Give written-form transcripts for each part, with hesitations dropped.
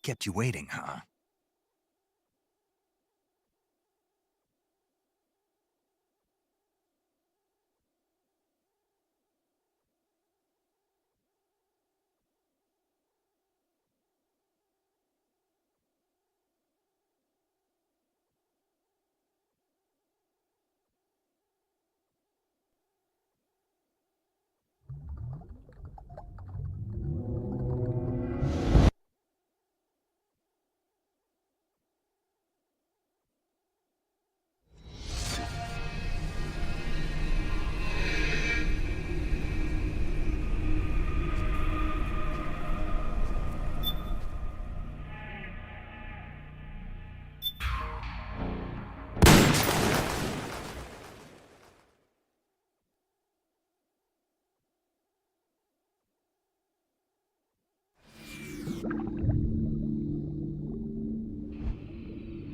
kept you waiting, huh?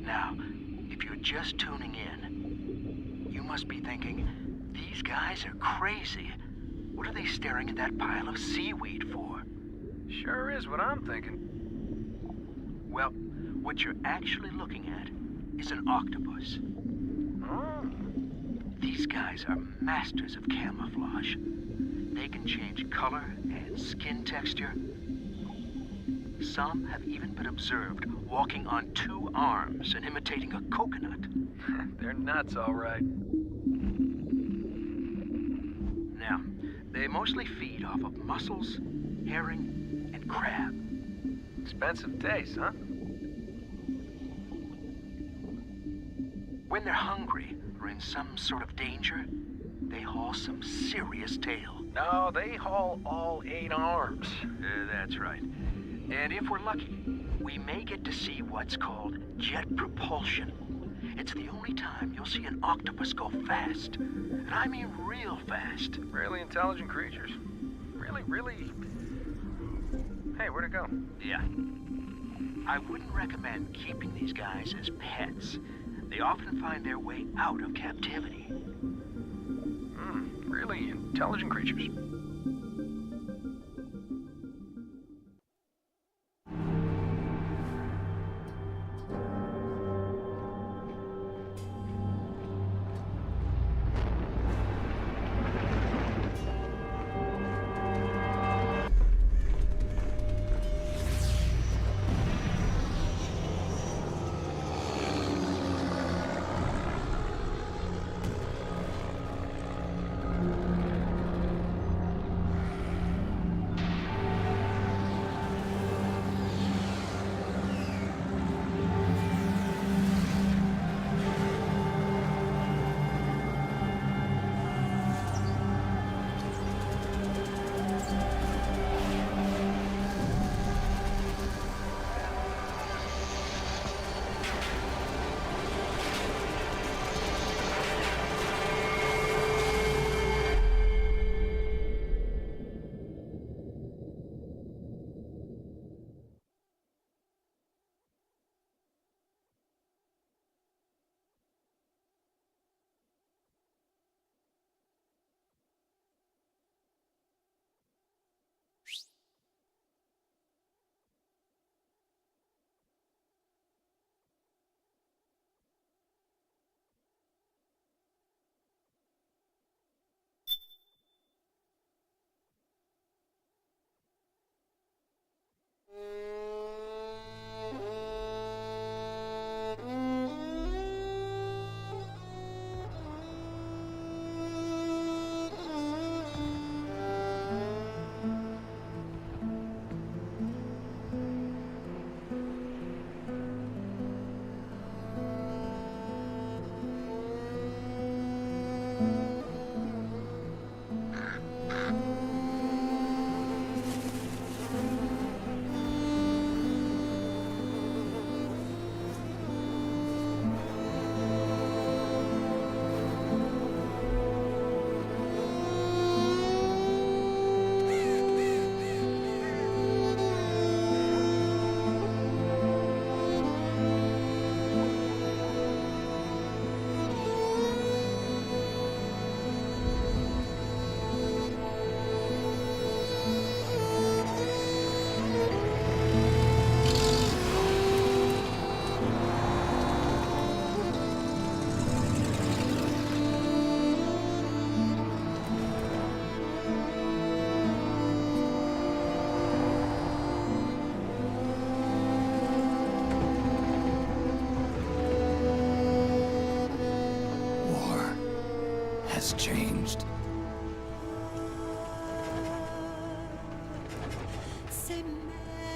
Now, if you're just tuning in, you must be thinking, these guys are crazy. What are they staring at that pile of seaweed for? Sure is what I'm thinking. Well, what you're actually looking at is an octopus. Oh. These guys are masters of camouflage. They can change color and skin texture. Some have even been observed walking on two arms and imitating a coconut. They're nuts, all right. Now, they mostly feed off of mussels, herring, and crab. Expensive taste, huh? When they're hungry or in some sort of danger, they haul some serious tail. No, they haul all 8 arms. That's right. And if we're lucky, we may get to see what's called jet propulsion. It's the only time you'll see an octopus go fast. And I mean real fast. Really intelligent creatures. Really... Hey, where'd it go? Yeah. I wouldn't recommend keeping these guys as pets. They often find their way out of captivity. Really intelligent creatures.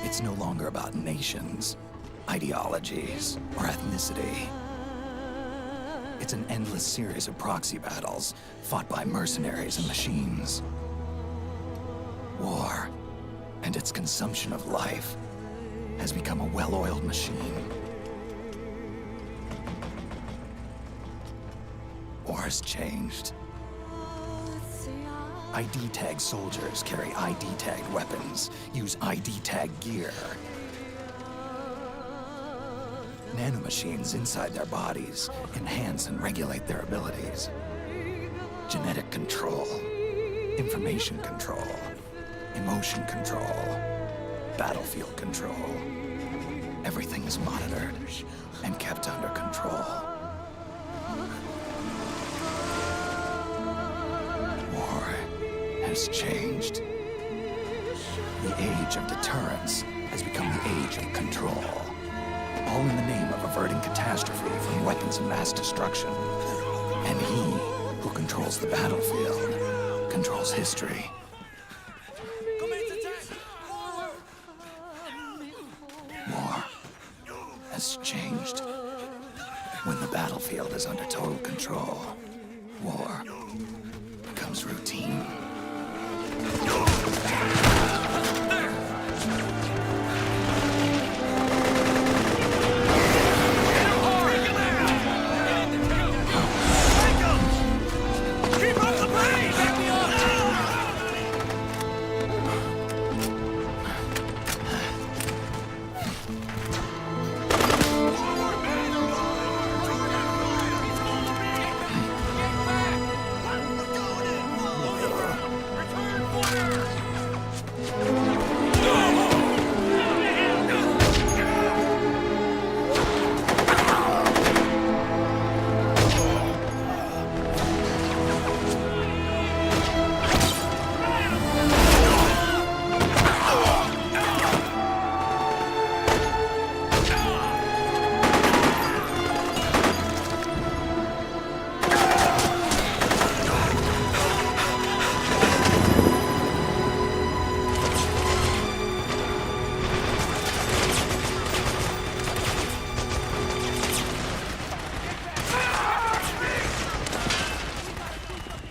It's no longer about nations, ideologies, or ethnicity. It's an endless series of proxy battles fought by mercenaries and machines. War, and its consumption of life, has become a well-oiled machine. War has changed. ID-tagged soldiers carry ID-tagged weapons, use ID-tagged gear. Nanomachines inside their bodies enhance and regulate their abilities. Genetic control, information control, emotion control, battlefield control. Everything is monitored and kept under control. War has changed. The age of deterrence has become the age of control. All in the name of averting catastrophe from weapons of mass destruction. And he who controls the battlefield controls history. War has changed. When the battlefield is under total control, war becomes routine.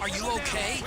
Are you okay?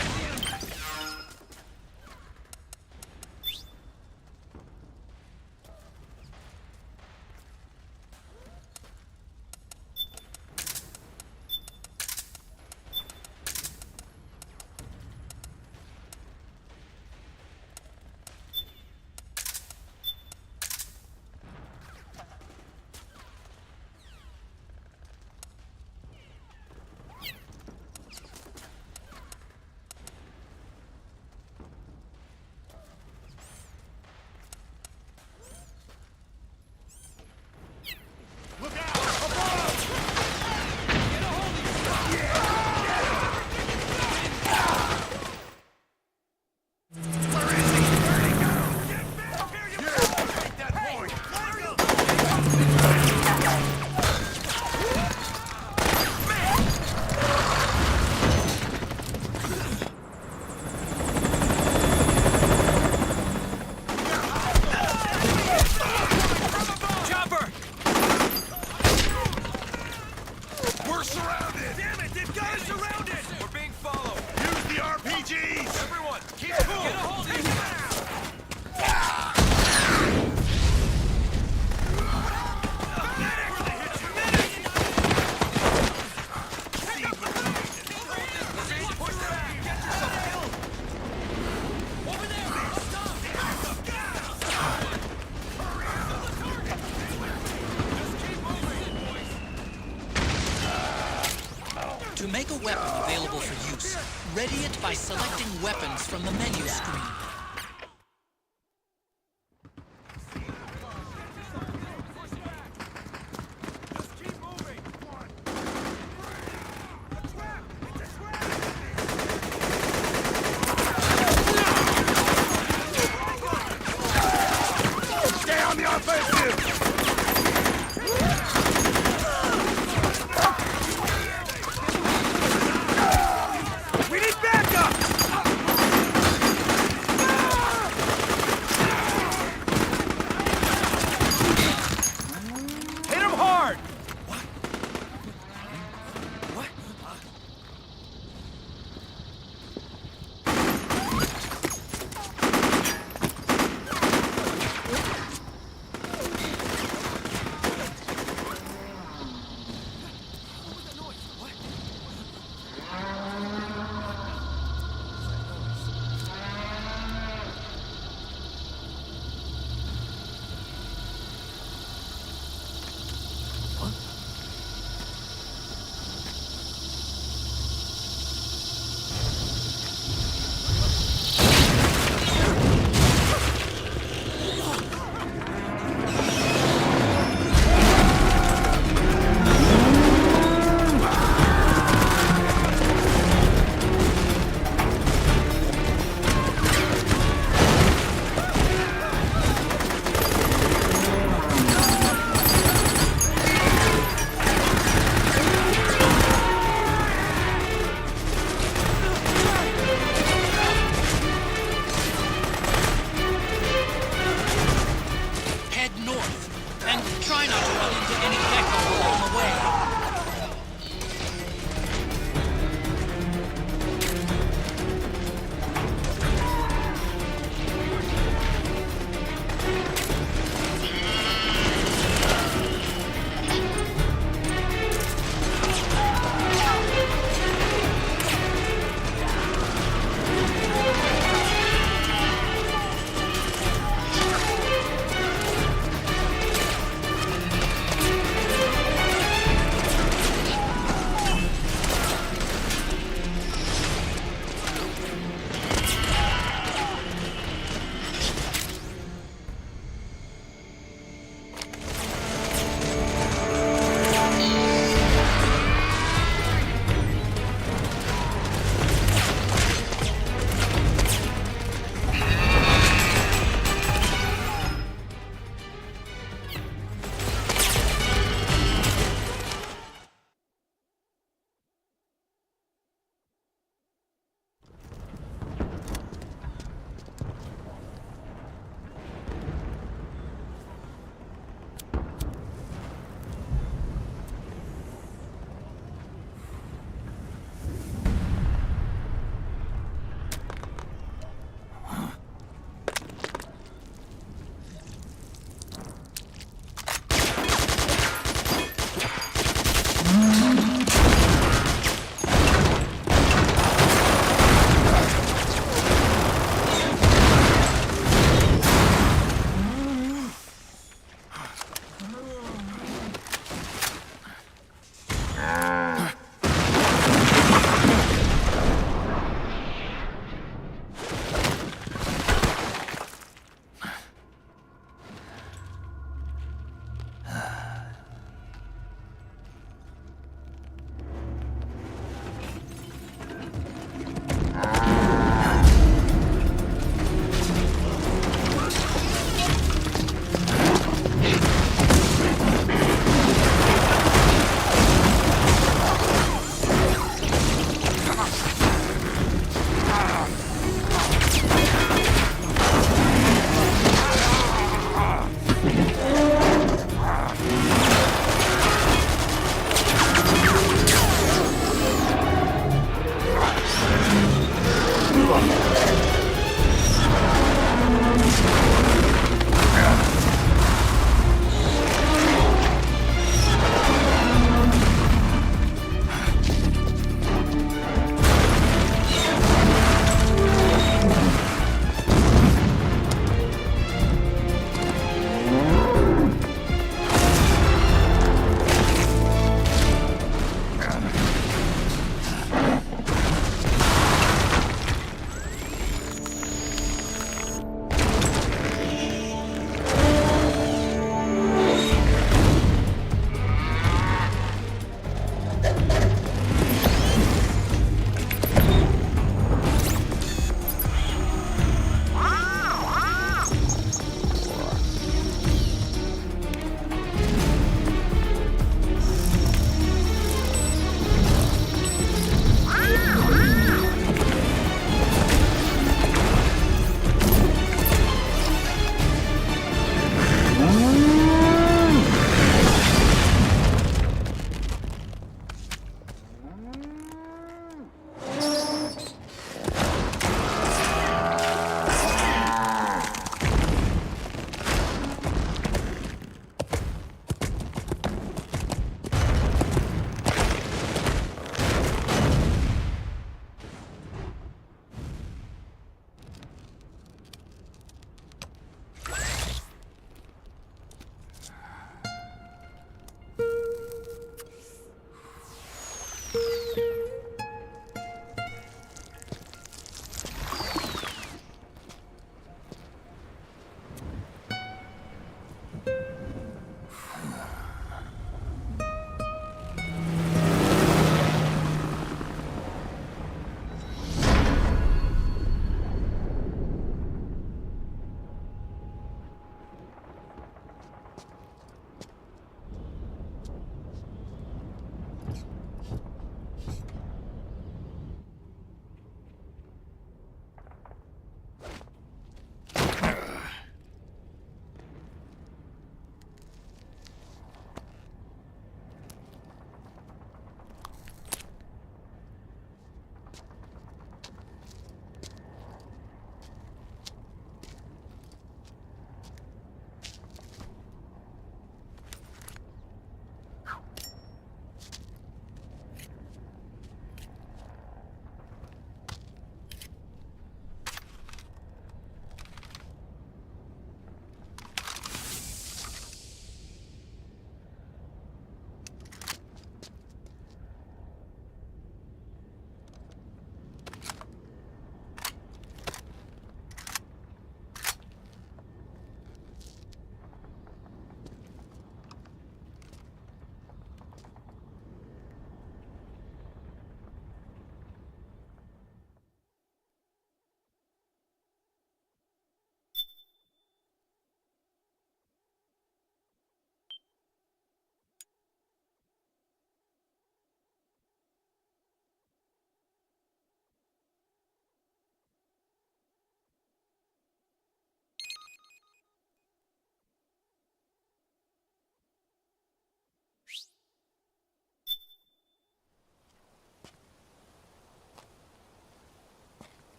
To make a weapon available for use, ready it by selecting weapons from the menu screen. Stay on the offensive!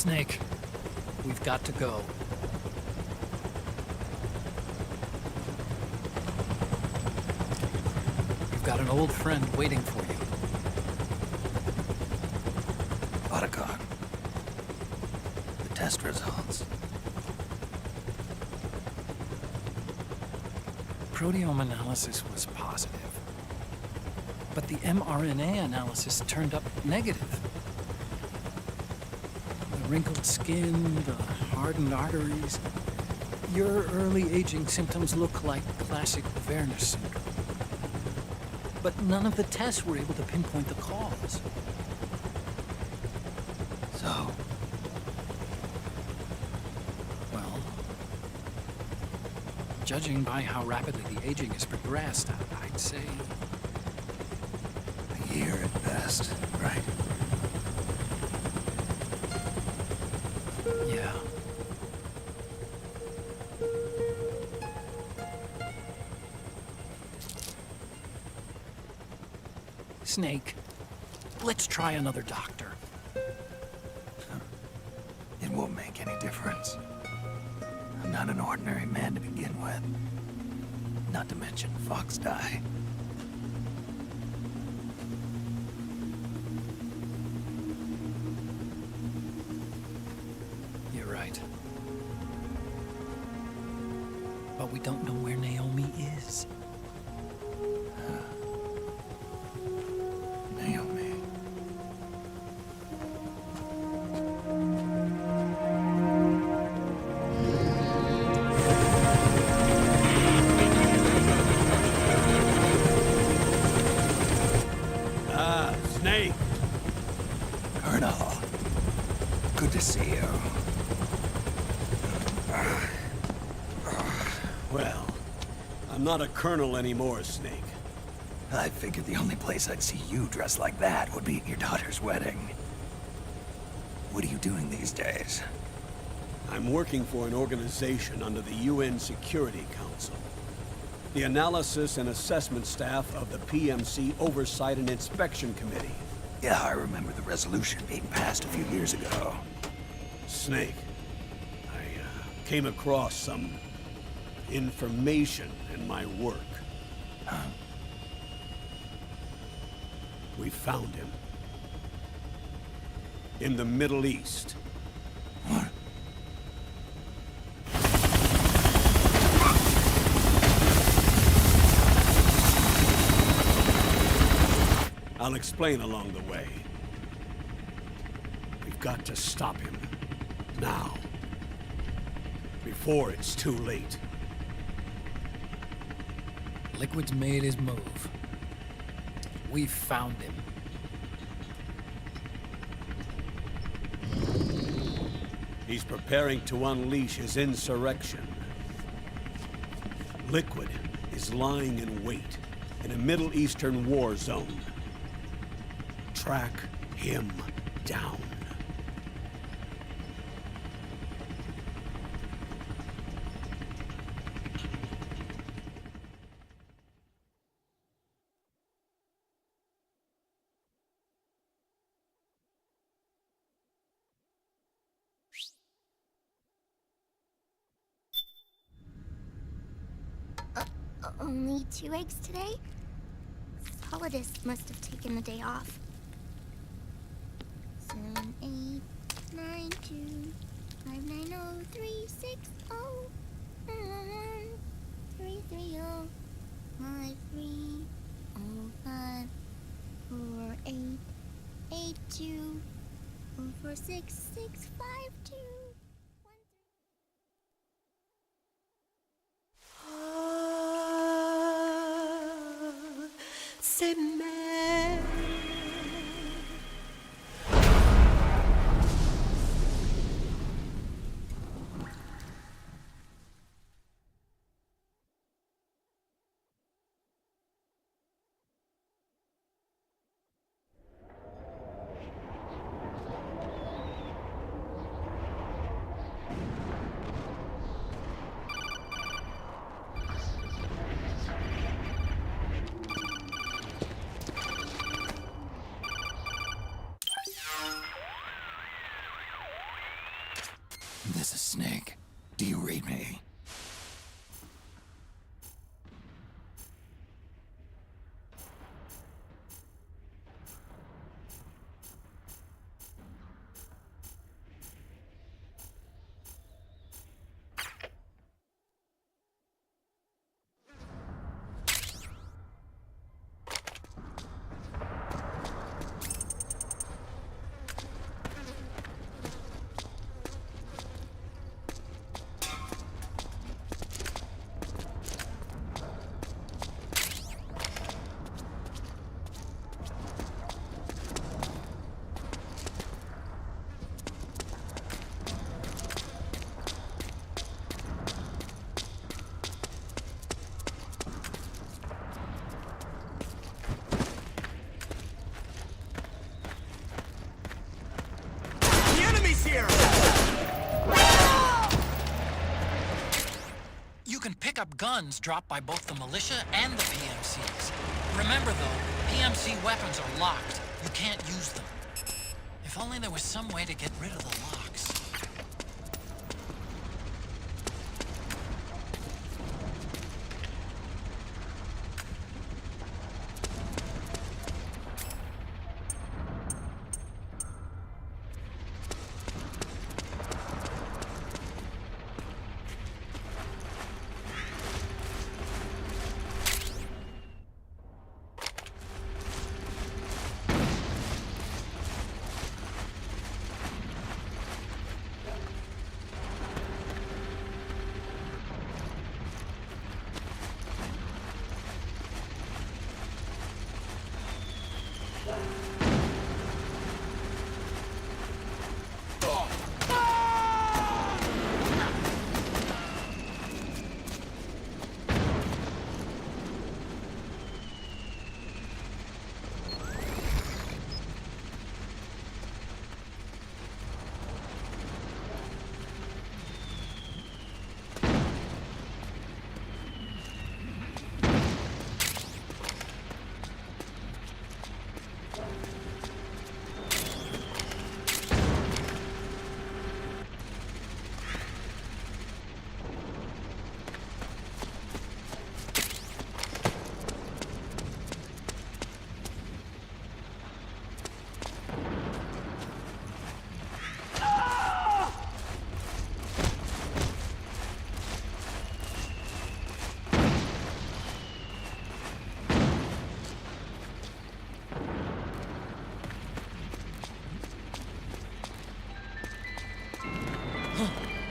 Snake, we've got to go. You've got an old friend waiting for you. Otacon. The test results. Proteome analysis was positive, but the mRNA analysis turned up negative. The wrinkled skin, the hardened arteries. Your early aging symptoms look like classic Werner syndrome. But none of the tests were able to pinpoint the cause. So, Well, judging by how rapidly the aging has progressed, I'd say a year at best, right? yeah. Snake, let's try another doctor. It won't make any difference. I'm not an ordinary man to begin with. Not to mention Fox die. You're right. But we don't know where Naomi is. Naomi. Snake! Colonel. Good to see you. Well, I'm not a colonel anymore, Snake. I figured the only place I'd see you dressed like that would be at your daughter's wedding. What are you doing these days? I'm working for an organization under the UN Security Council. The Analysis and Assessment Staff of the PMC Oversight and Inspection Committee. Yeah, I remember the resolution being passed a few years ago. Snake, I came across some information in my work. Huh? We found him. In the Middle East. What? I'll explain along the way. We've got to stop him. Now. Before it's too late. Liquid's made his move. We found him. He's preparing to unleash his insurrection. Liquid is lying in wait in a Middle Eastern war zone. Track him down. Only 2 eggs today? Solidus must have taken the day off. 7, 8, 9, 2, 5, 9, 0, 3, 6, 0, 3, 3, 0, 5, 3, 0, 5, 4, 8, 8, 2, 4, 4, 6, 6, 5, 2. C'est mère. This is Snake. Do you read me? You can pick up guns dropped by both the militia and the PMCs. Remember though, PMC weapons are locked. You can't use them. If only there was some way to get rid of the locks.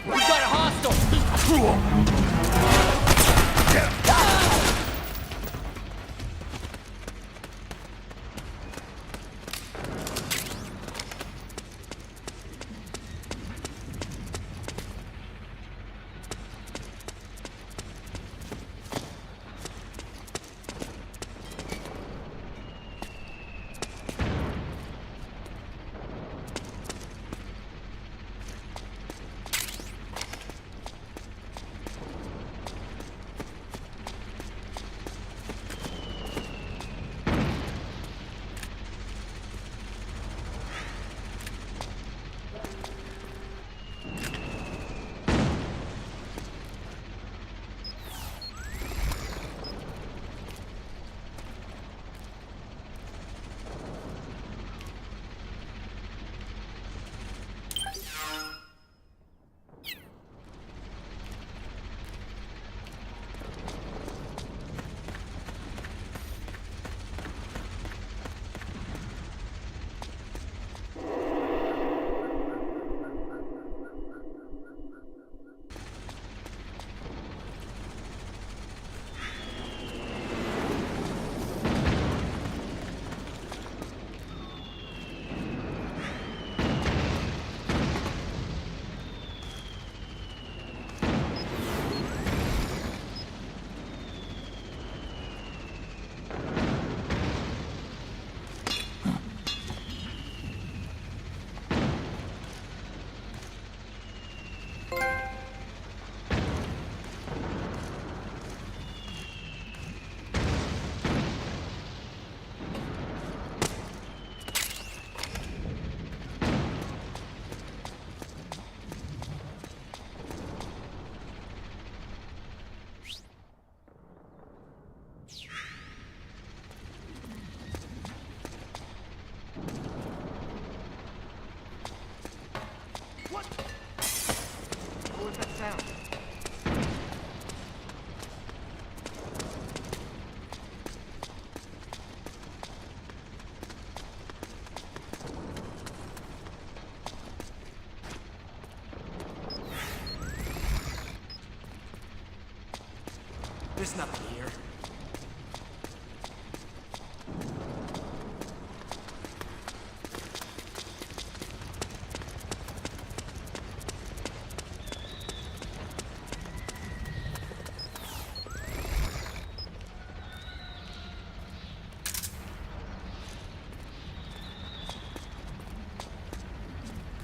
We've got a hostile! There's nothing here.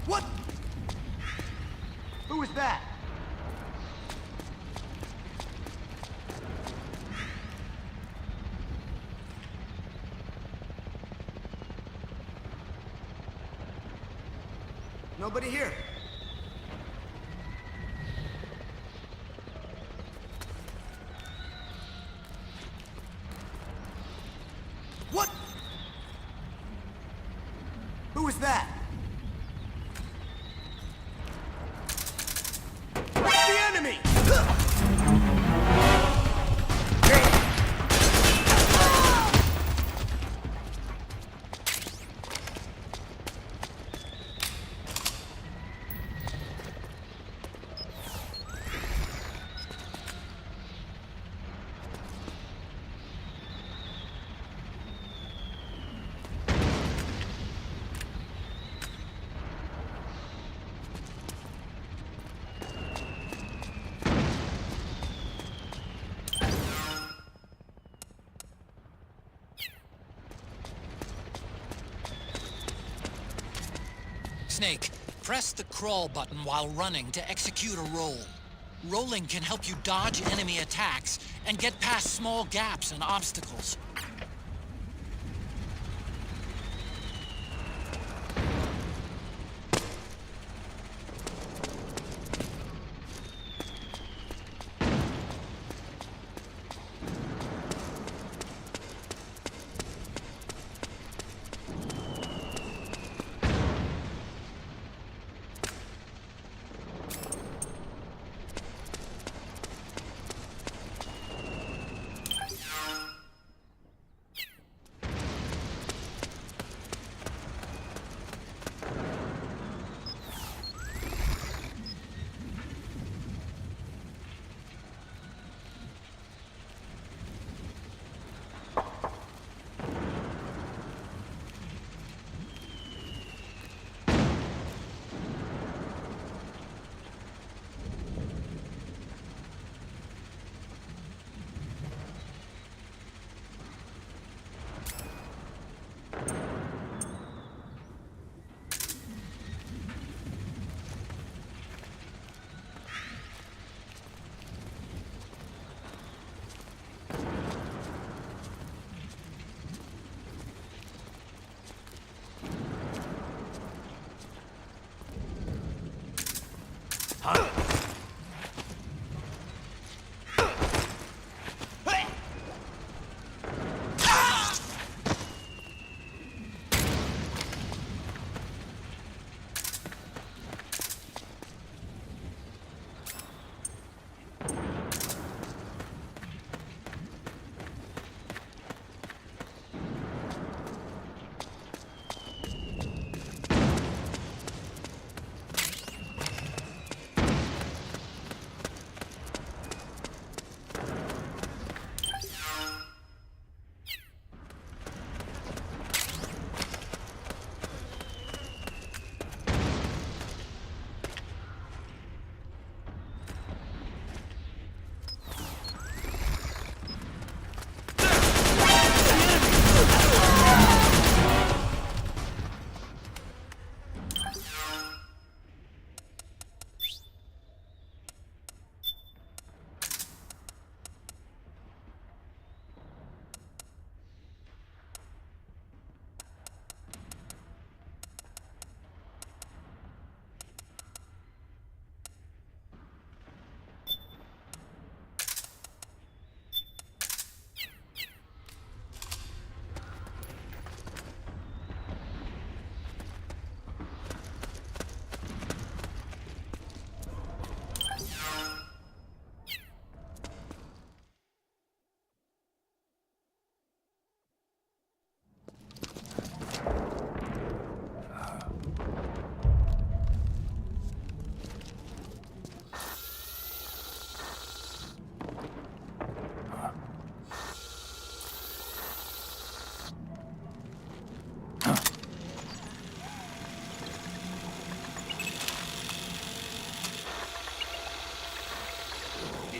What? Who was that? Nobody here. What? Who was that? The enemy! Snake, press the crawl button while running to execute a roll. Rolling can help you dodge enemy attacks and get past small gaps and obstacles.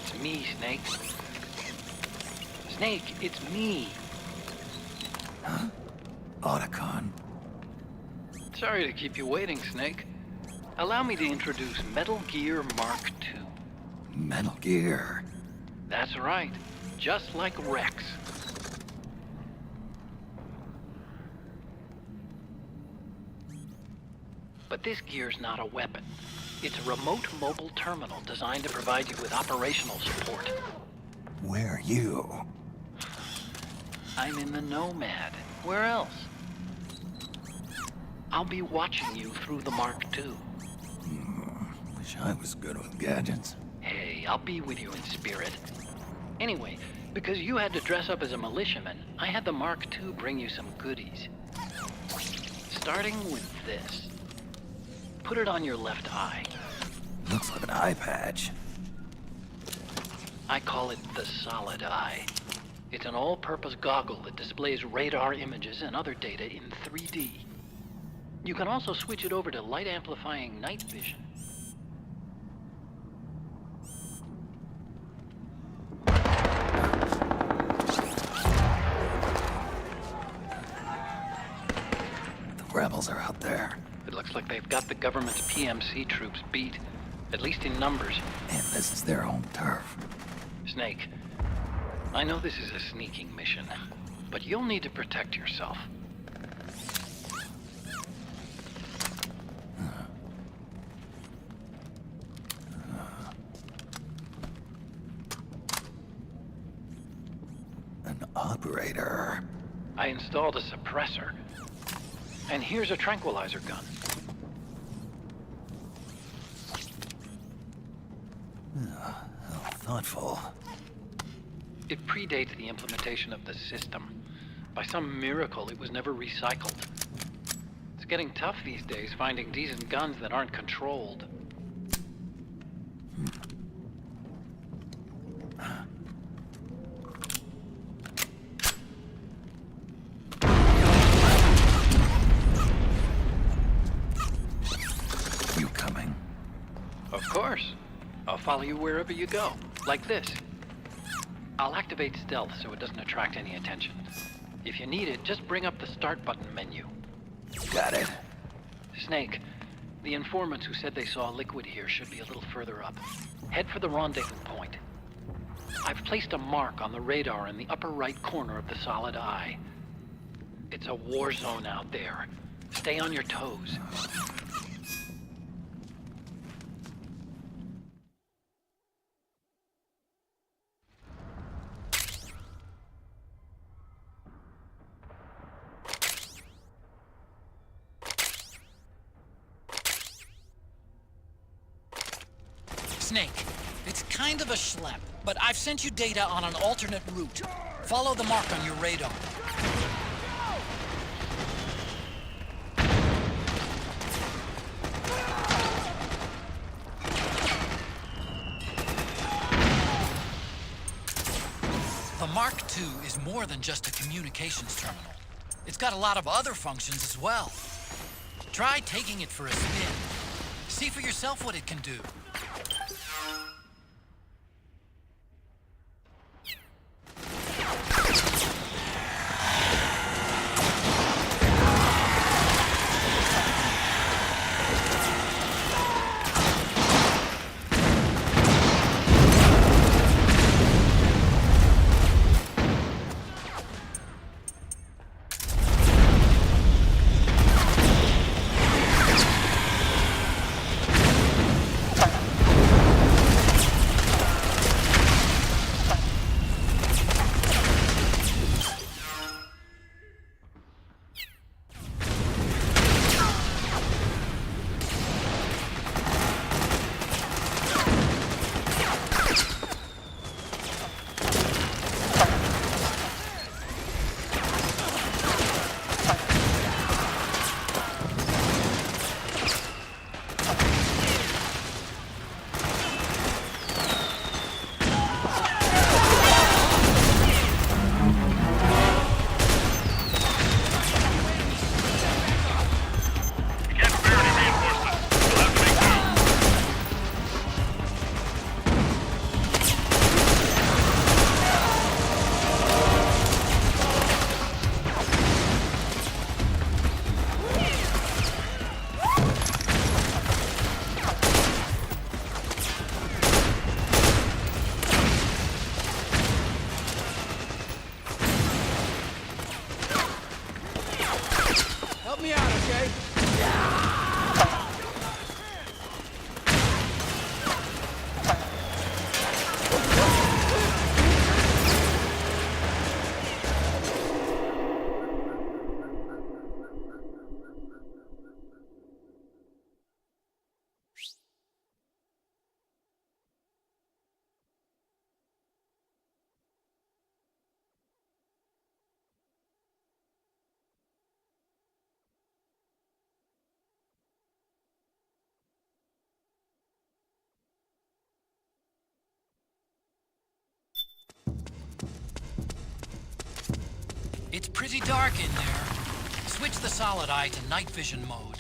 It's me, Snake. Snake, it's me. Huh? Otacon. Sorry to keep you waiting, Snake. Allow me to introduce Metal Gear Mark II. Metal Gear. That's right. Just like Rex. But this gear's not a weapon. It's a remote mobile terminal designed to provide you with operational support. Where are you? I'm in the Nomad. Where else? I'll be watching you through the Mark II. Wish I was good with gadgets. Hey, I'll be with you in spirit. Anyway, because you had to dress up as a militiaman, I had the Mark II bring you some goodies. Starting with this. Put it on your left eye. Looks like an eye patch. I call it the Solid Eye. It's an all-purpose goggle that displays radar images and other data in 3D. You can also switch it over to light-amplifying night vision. The rebels are out there. It looks like they've got the government's PMC troops beat, at least in numbers. And this is their home turf. Snake, I know this is a sneaking mission, but you'll need to protect yourself. An operator. I installed a suppressor. And here's a tranquilizer gun. How thoughtful. It predates the implementation of the system. By some miracle, it was never recycled. It's getting tough these days finding decent guns that aren't controlled. You coming? Of course. I'll follow you wherever you go. Like this. I'll activate stealth so it doesn't attract any attention. If you need it, just bring up the start button menu. Got it. Snake, the informants who said they saw liquid here should be a little further up. Head for the rendezvous point. I've placed a mark on the radar in the upper right corner of the Solid Eye. It's a war zone out there. Stay on your toes. Snake, it's kind of a schlep, but I've sent you data on an alternate route. Follow the mark on your radar. The Mark II is more than just a communications terminal. It's got a lot of other functions as well. Try taking it for a spin. See for yourself what it can do. pretty dark in there. Switch the solid eye to night vision mode.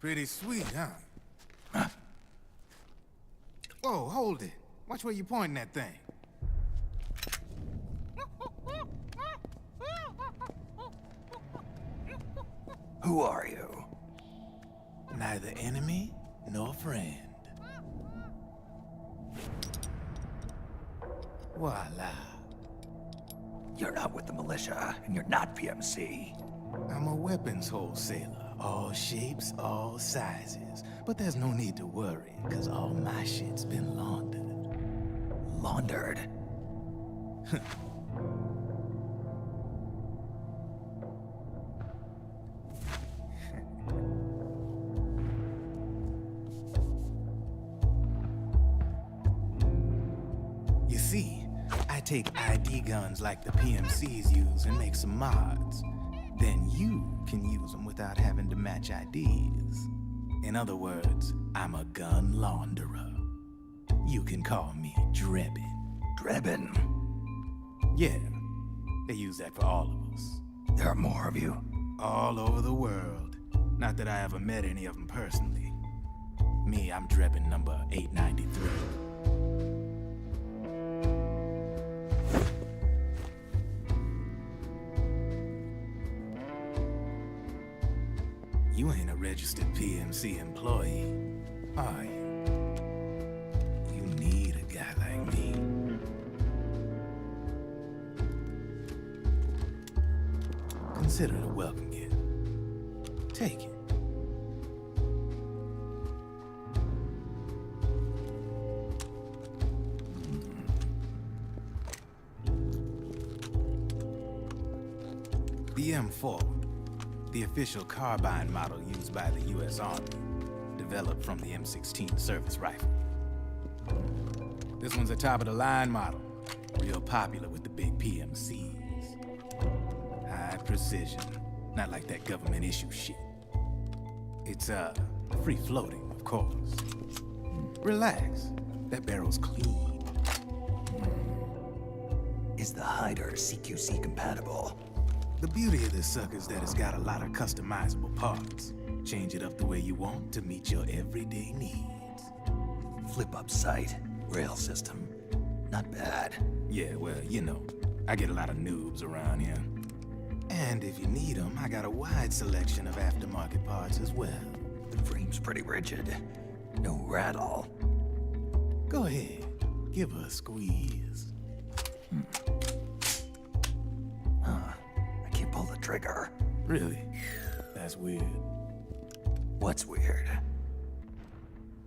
Pretty sweet, huh? Whoa, hold it. Watch where you're pointing that thing. Who are you? Neither enemy nor friend. Voila. You're not with the militia, and you're not PMC. I'm a weapons wholesaler. All shapes, all sizes. But there's no need to worry, because all my shit's been laundered. Laundered? You see, I take ID guns like the PMCs use and make some mods. Then you can use them without having to match IDs. In other words, I'm a gun launderer. You can call me Drebin. Drebin? Yeah, they use that for all of us. There are more of you? All over the world. Not that I ever met any of them personally. Me, I'm Drebin number 893. You ain't a registered PMC employee, are you? You need a guy like me. Consider it a welcome gift. Take it. The M4. The official carbine model used by the U.S. Army, developed from the M16 service rifle. This one's a top-of-the-line model, real popular with the big PMCs. High precision, not like that government issue shit. It's, free-floating, of course. Relax, that barrel's clean. Is the hider CQC compatible? The beauty of this sucker is that it's got a lot of customizable parts. Change it up the way you want to meet your everyday needs. Flip-up sight, rail system. Not bad. Yeah, well, you know, I get a lot of noobs around here. And if you need them, I got a wide selection of aftermarket parts as well. The frame's pretty rigid. No rattle. Go ahead, give her a squeeze. I can't pull the trigger. Really? That's weird. What's weird?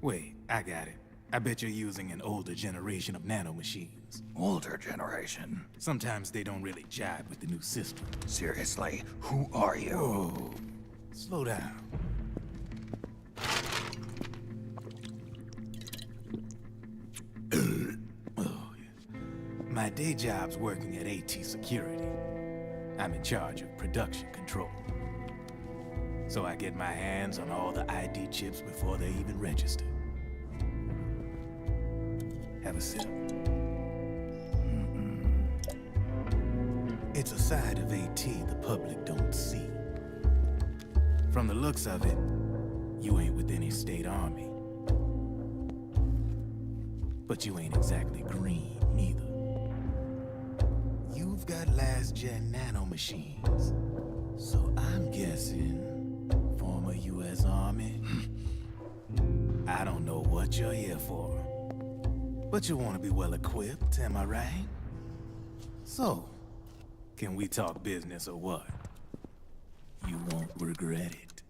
Wait, I got it. I bet you're using an older generation of nanomachines. Older generation? Sometimes they don't really jive with the new system. Seriously, who are you? Whoa. Slow down. Oh, yeah. My day job's working at AT Security. I'm in charge of production control. So I get my hands on all the ID chips before they even register. Have a sip. It's a side of AT the public don't see. From the looks of it, you ain't with any state army. But you ain't exactly green, neither. You've got last-gen nanomachines. So I'm guessing former U.S. Army. I don't know what you're here for. But you want to be well-equipped, am I right? So, can we talk business or what? You won't regret it.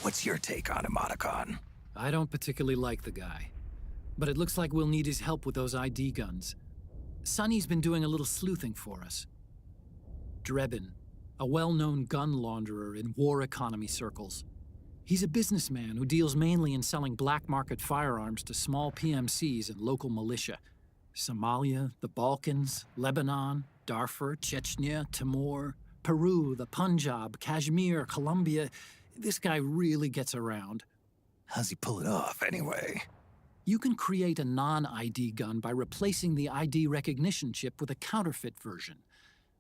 What's your take on Emoticon? I don't particularly like the guy. But it looks like we'll need his help with those ID guns. Sonny's been doing a little sleuthing for us. Drebin, a well-known gun launderer in war economy circles. He's a businessman who deals mainly in selling black market firearms to small PMCs and local militia. Somalia, the Balkans, Lebanon, Darfur, Chechnya, Timor, Peru, the Punjab, Kashmir, Colombia. This guy really gets around. How's he pull it off, anyway? You can create a non-ID gun by replacing the ID recognition chip with a counterfeit version.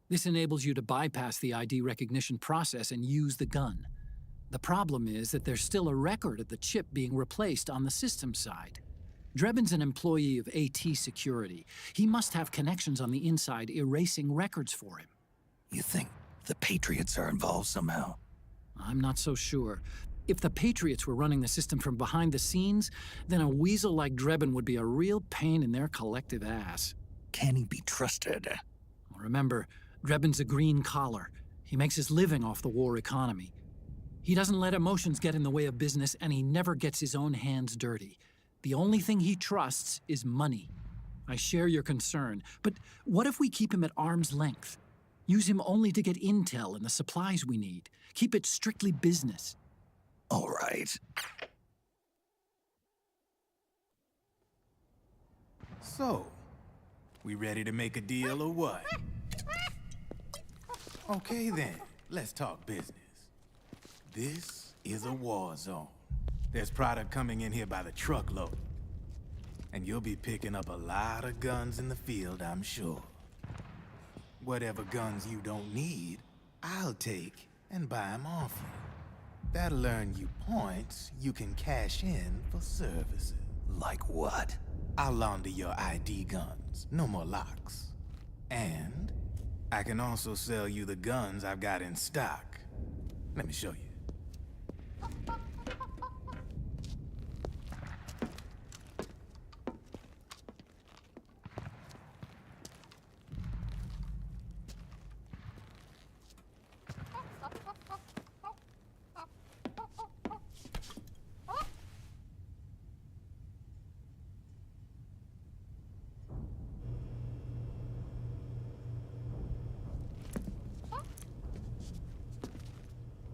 This enables you to bypass the ID recognition process and use the gun. The problem is that there's still a record of the chip being replaced on the system side. Drebin's an employee of AT Security. He must have connections on the inside erasing records for him. You think the Patriots are involved somehow? I'm not so sure. If the Patriots were running the system from behind the scenes, then a weasel like Drebin would be a real pain in their collective ass. Can he be trusted? Remember, Drebin's a green collar. He makes his living off the war economy. He doesn't let emotions get in the way of business, and he never gets his own hands dirty. The only thing he trusts is money. I share your concern, but what if we keep him at arm's length? Use him only to get intel and the supplies we need. Keep it strictly business. All right. So, we ready to make a deal or what? Okay then, let's talk business. This is a war zone. There's product coming in here by the truckload. And you'll be picking up a lot of guns in the field, I'm sure. Whatever guns you don't need, I'll take and buy them off you. That'll earn you points you can cash in for services. Like what? I'll launder your ID guns, no more locks. And I can also sell you the guns I've got in stock. Let me show you.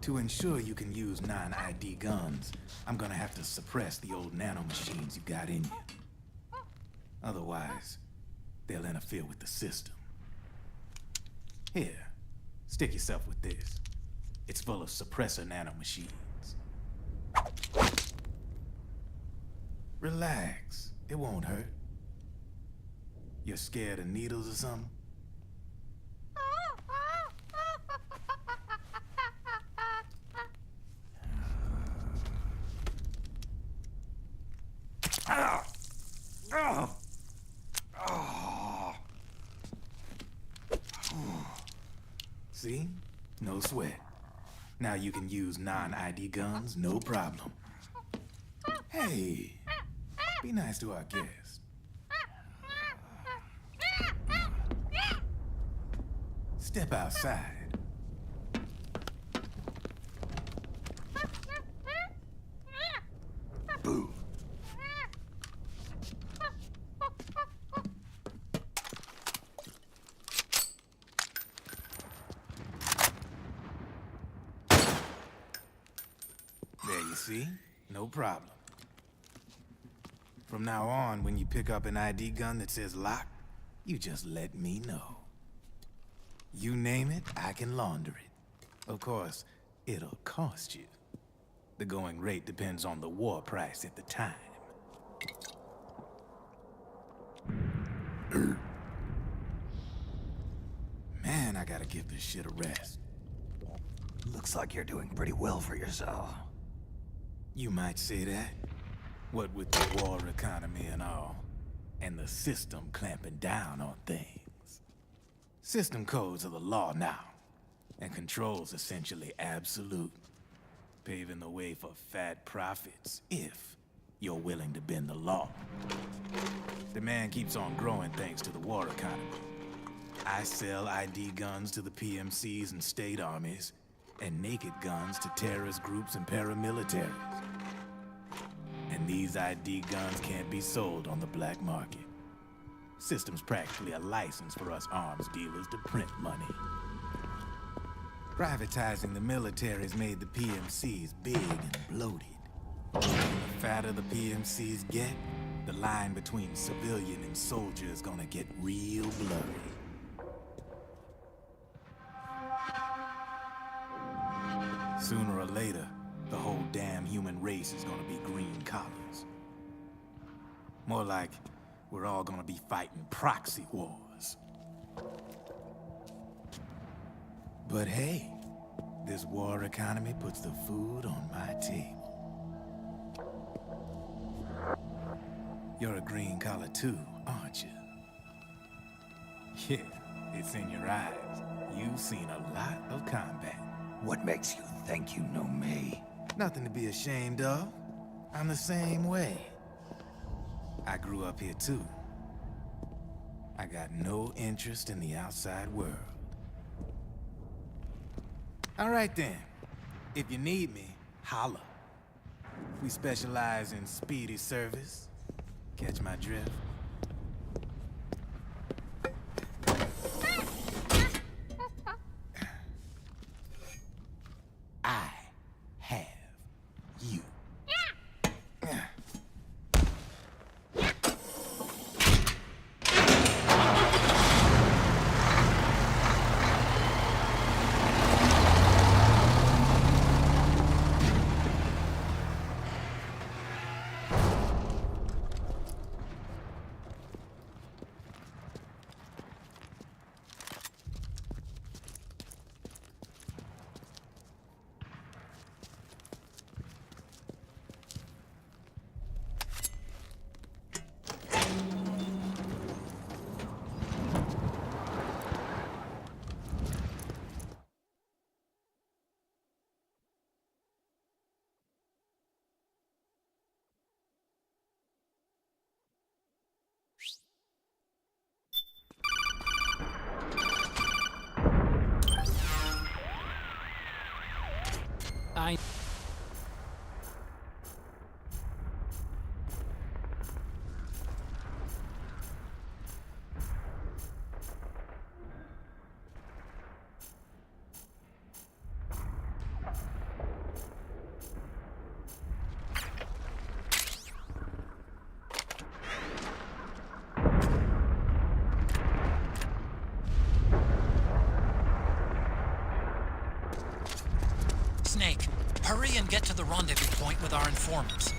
To ensure you can use non-ID guns, I'm gonna have to suppress the old nanomachines you got in you. Otherwise, they'll interfere with the system. Here, stick yourself with this. It's full of suppressor nanomachines. Relax, it won't hurt. You're scared of needles or something? See? No sweat. Now you can use non-ID guns, no problem. Hey, be nice to our guest. Step outside. Boo. There you see? No problem. From now on, when you pick up an ID gun that says lock, you just let me know. You name it, I can launder it. Of course, it'll cost you. The going rate depends on the war price at the time. Man, I gotta give this shit a rest. Looks like you're doing pretty well for yourself. You might say that. What with the war economy and all, and the system clamping down on things. System codes are the law now, and control's essentially absolute, paving the way for fat profits if you're willing to bend the law. Demand keeps on growing thanks to the war economy. I sell ID guns to the PMCs and state armies, and naked guns to terrorist groups and paramilitaries. And these ID guns can't be sold on the black market. System's practically a license for us arms dealers to print money. Privatizing the military's made the PMCs big and bloated. The fatter the PMCs get, the line between civilian and soldier is gonna get real blurry. Sooner or later, the whole damn human race is gonna be green collars. More like we're all gonna be fighting proxy wars. But hey, this war economy puts the food on my table. You're a green collar too, aren't you? Yeah, it's in your eyes. You've seen a lot of combat. What makes you think you know me? Nothing to be ashamed of. I'm the same way. I grew up here too. I got no interest in the outside world. All right then. If you need me, holla. We specialize in speedy service. Catch my drift? I have you. I... Snake, hurry and get to the rendezvous point with our informants.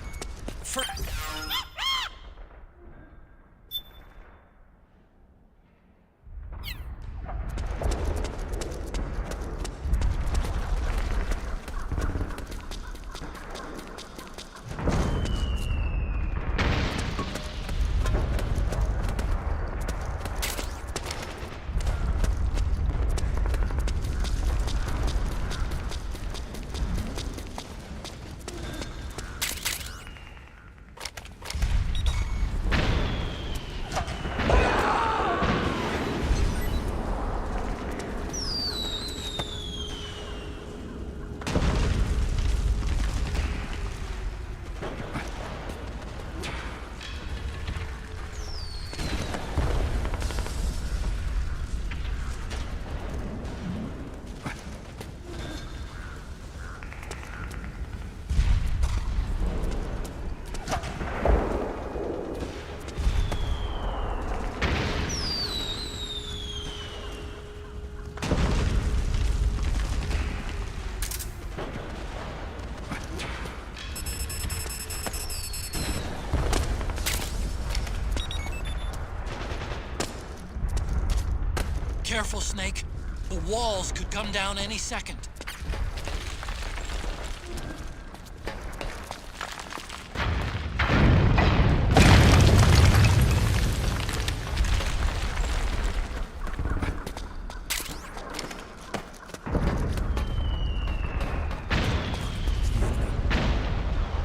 Careful, Snake. The walls could come down any second.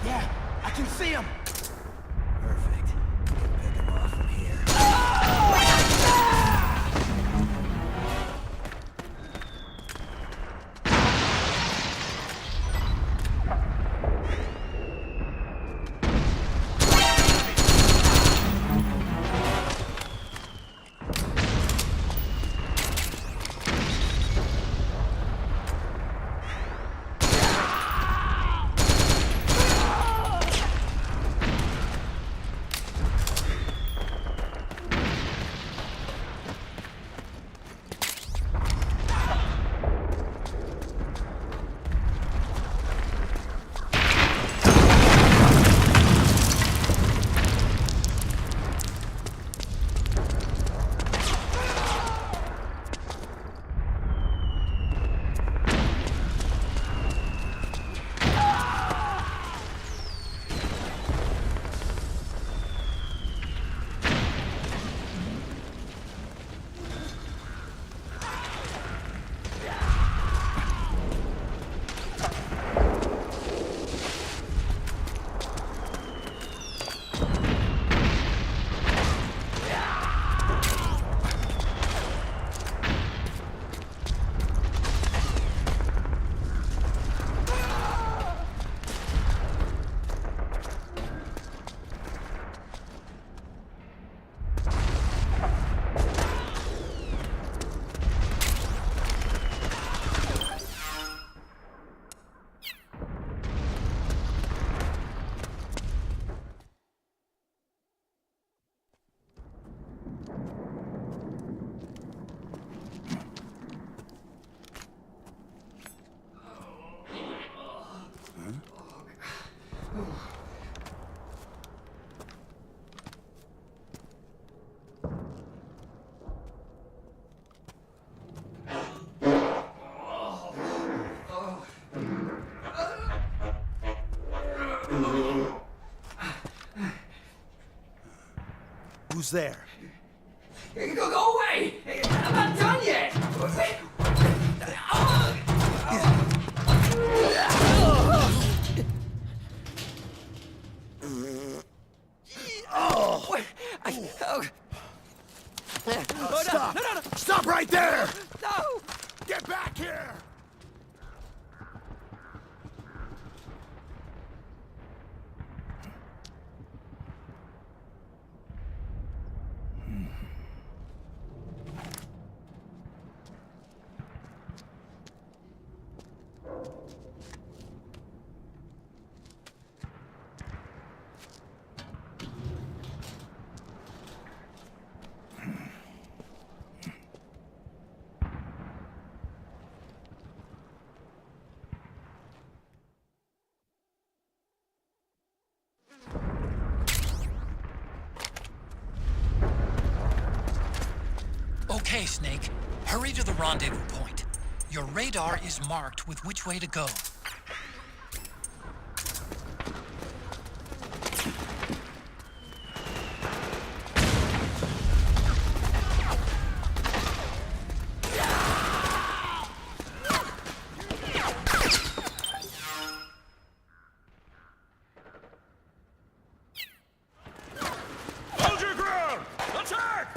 Yeah, I can see him. Perfect. Pick him off from here. Who's there? Go away! I'm not done yet! Stop! Stop right there! No! Get back here! Okay, Snake. Hurry to the rendezvous point. Your radar is marked with which way to go. Hold your ground! Attack!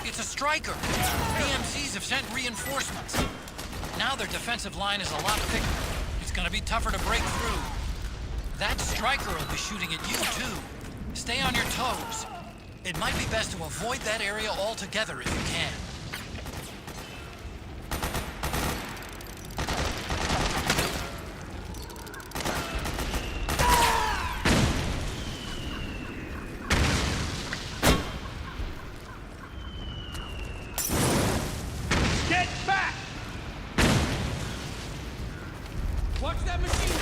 It's a striker. PMCs have sent reinforcements. Now their defensive line is a lot thicker. It's gonna be tougher to break through. That striker will be shooting at you, too. Stay on your toes. It might be best to avoid that area altogether if you can. Get back! Watch that machine gun!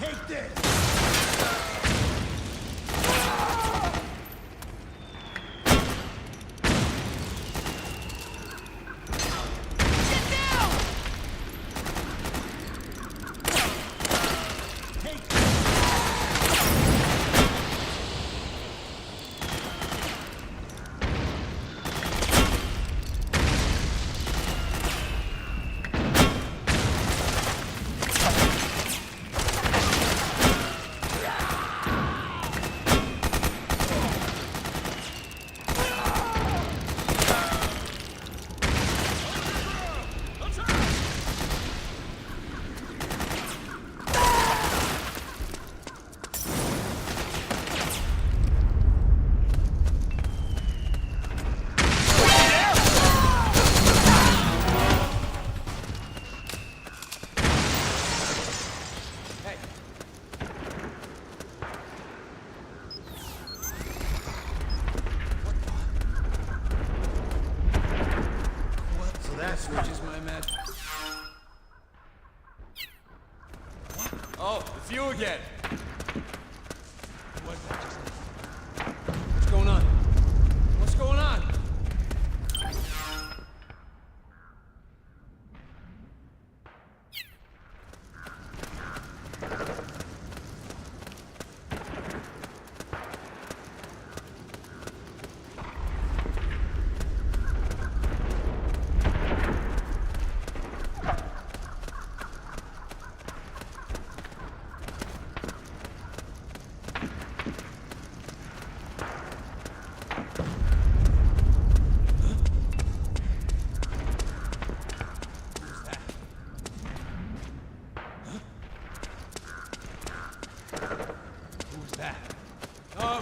Take this! Switches my match. Oh, it's you again. What's going on? What's going on?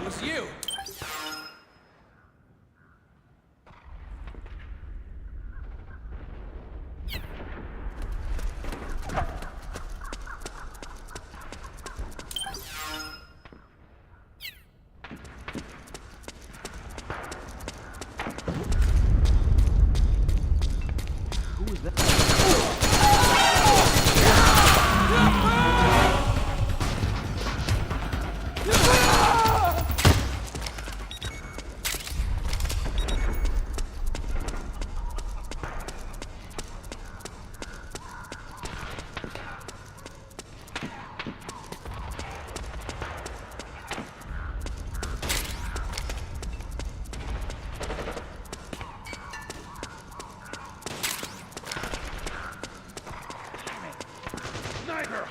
was you.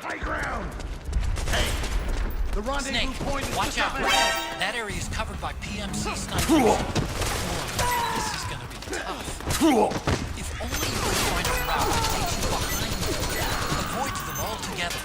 High ground! Hey! The rendezvous Snake, point is watch just out. up ahead! That area is covered by PMC snipers. This is gonna be tough. If only you could find a route that takes you behind them. Avoid them altogether.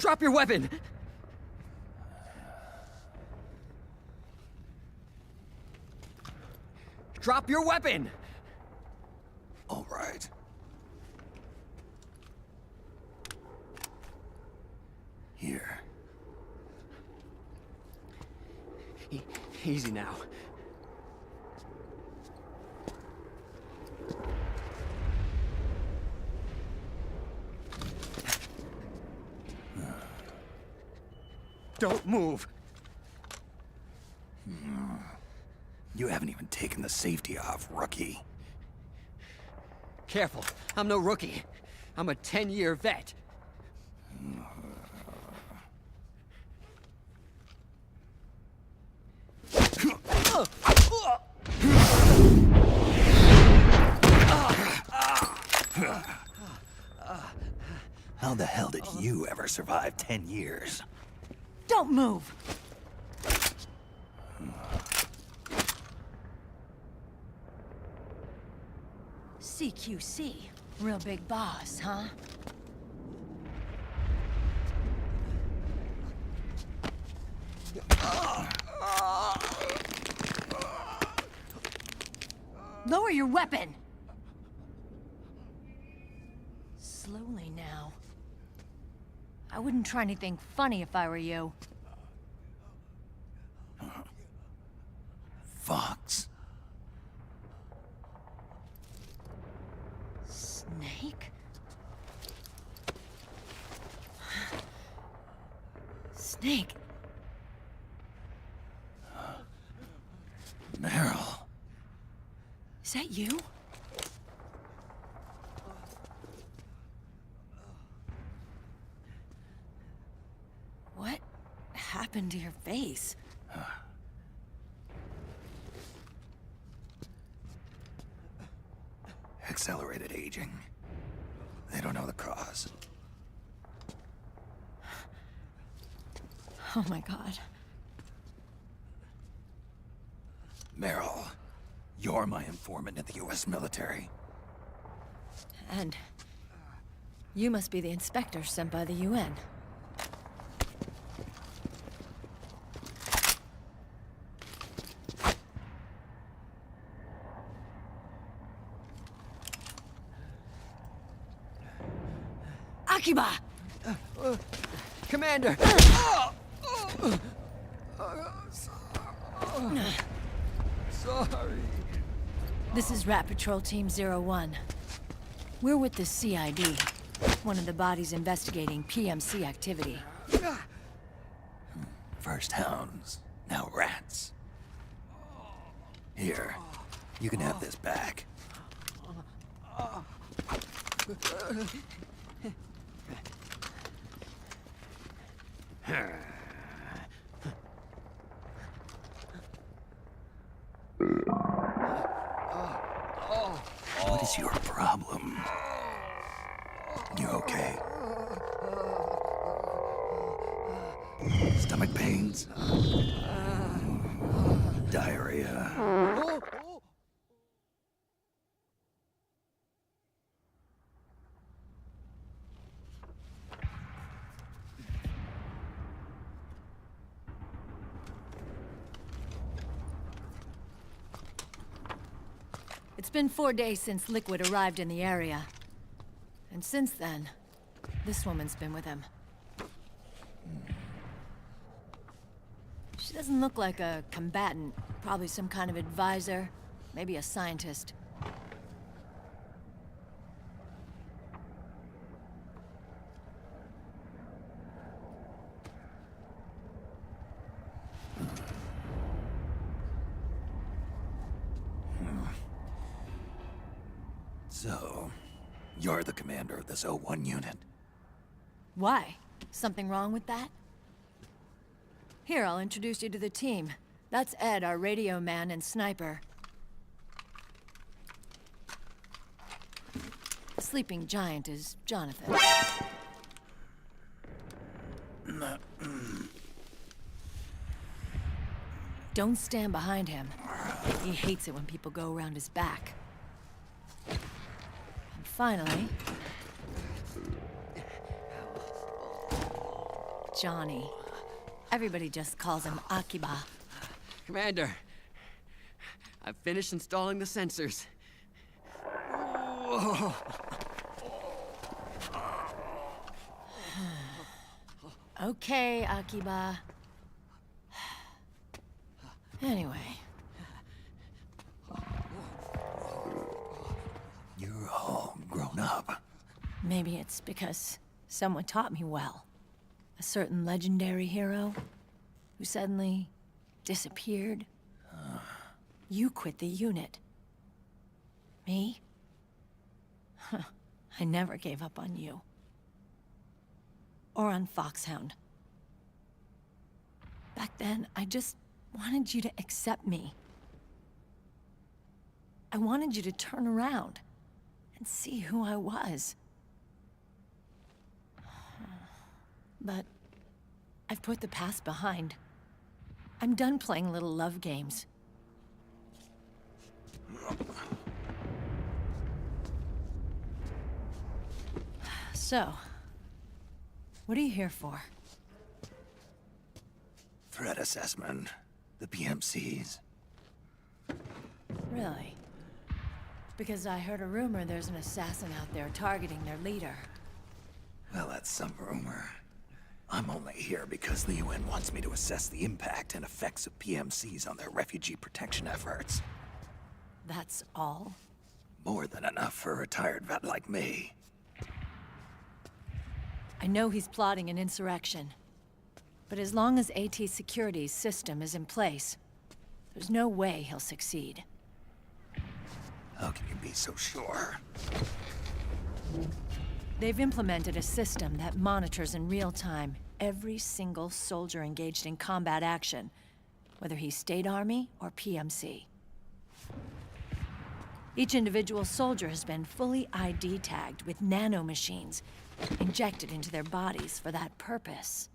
Drop your weapon! Drop your weapon! All right. Here. Easy now. Don't move. You haven't even taken the safety off, rookie. Careful, I'm no rookie. I'm a 10-year vet. How the hell did you ever survive 10 years? Don't move! CQC. Real big boss, huh? Lower your weapon! Slowly now. I wouldn't try anything funny if I were you. Fox. Snake? Snake? Meryl. Is that you? What happened to your face? Accelerated aging. They don't know the cause. Oh my god. Meryl, you're my informant in the U.S. military. And you must be the inspector sent by the UN. Akiba! Commander! Sorry. This is Rat Patrol Team 01. We're with the CID, one of the bodies investigating PMC activity. First hounds, now rats. Here, you can have this back. What is your problem? You okay? Stomach pains? Diarrhea? It's been 4 days since Liquid arrived in the area. And since then, this woman's been with him. She doesn't look like a combatant. Probably some kind of advisor, maybe a scientist. So, you're the commander of this O1 unit? Why? Something wrong with that? Here, I'll introduce you to the team. That's Ed, our radio man and sniper. The sleeping giant is Jonathan. Don't stand behind him. He hates it when people go around his back. And finally... Johnny. Everybody just calls him Akiba. Commander, I've finished installing the sensors. Whoa. Okay, Akiba. Anyway. You're all grown up. Maybe it's because someone taught me well. A certain legendary hero who suddenly disappeared. You quit the unit. Me? I never gave up on you. Or on Foxhound. Back then, I just wanted you to accept me. I wanted you to turn around and see who I was. But I've put the past behind. I'm done playing little love games. So, what are you here for? Threat assessment. The PMCs. Really? Because I heard a rumor there's an assassin out there targeting their leader. Well, that's some rumor. I'm only here because the UN wants me to assess the impact and effects of PMCs on their refugee protection efforts. That's all? More than enough for a retired vet like me. I know he's plotting an insurrection. But as long as AT Security's system is in place, there's no way he'll succeed. How can you be so sure? They've implemented a system that monitors in real time every single soldier engaged in combat action, whether he's State Army or PMC. Each individual soldier has been fully ID tagged with nanomachines injected into their bodies for that purpose.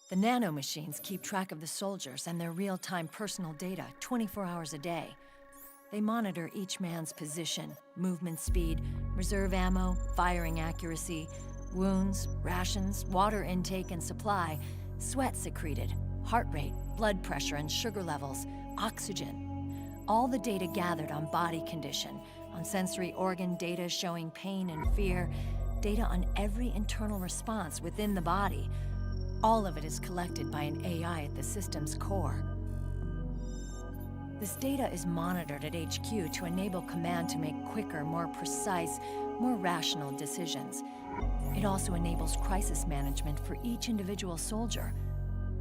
The nanomachines keep track of the soldiers and their real-time personal data 24 hours a day. They monitor each man's position, movement speed, reserve ammo, firing accuracy, wounds, rations, water intake and supply, sweat secreted, heart rate, blood pressure and sugar levels, oxygen. All the data gathered on body condition, on sensory organ data showing pain and fear, data on every internal response within the body. All of it is collected by an AI at the system's core. This data is monitored at HQ to enable command to make quicker, more precise, more rational decisions. It also enables crisis management for each individual soldier.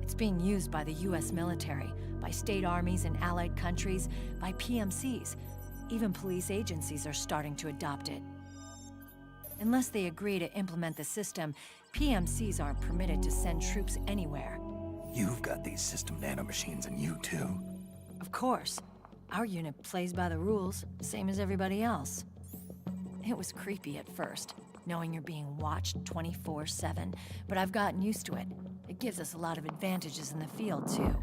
It's being used by the US military, by state armies in allied countries, by PMCs. Even police agencies are starting to adopt it. Unless they agree to implement the system, PMCs aren't permitted to send troops anywhere. You've got these system nanomachines in you too. Of course. Our unit plays by the rules, same as everybody else. It was creepy at first, knowing you're being watched 24/7, but I've gotten used to it. It gives us a lot of advantages in the field too.